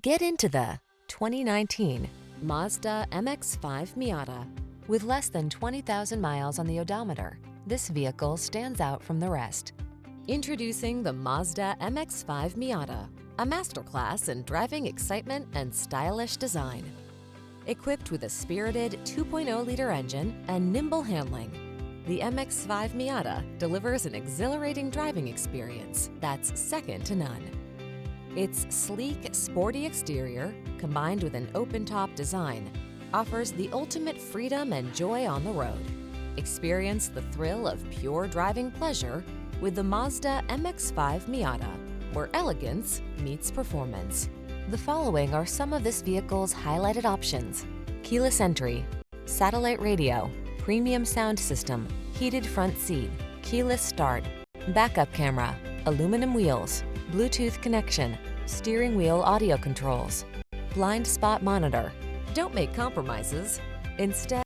Get into the 2019 Mazda MX-5 Miata. With less than 20,000 miles on the odometer, this vehicle stands out from the rest. Introducing the Mazda MX-5 Miata, a masterclass in driving excitement and stylish design. Equipped with a spirited 2.0-liter engine and nimble handling, the MX-5 Miata delivers an exhilarating driving experience that's second to none. Its sleek, sporty exterior, combined with an open-top design, offers the ultimate freedom and joy on the road. Experience the thrill of pure driving pleasure with the Mazda MX-5 Miata, where elegance meets performance. The following are some of this vehicle's highlighted options: keyless entry, satellite radio, premium sound system, heated front seat, keyless start, backup camera, aluminum wheels, Bluetooth connection, steering wheel audio controls, blind spot monitor. Don't make compromises. Instead,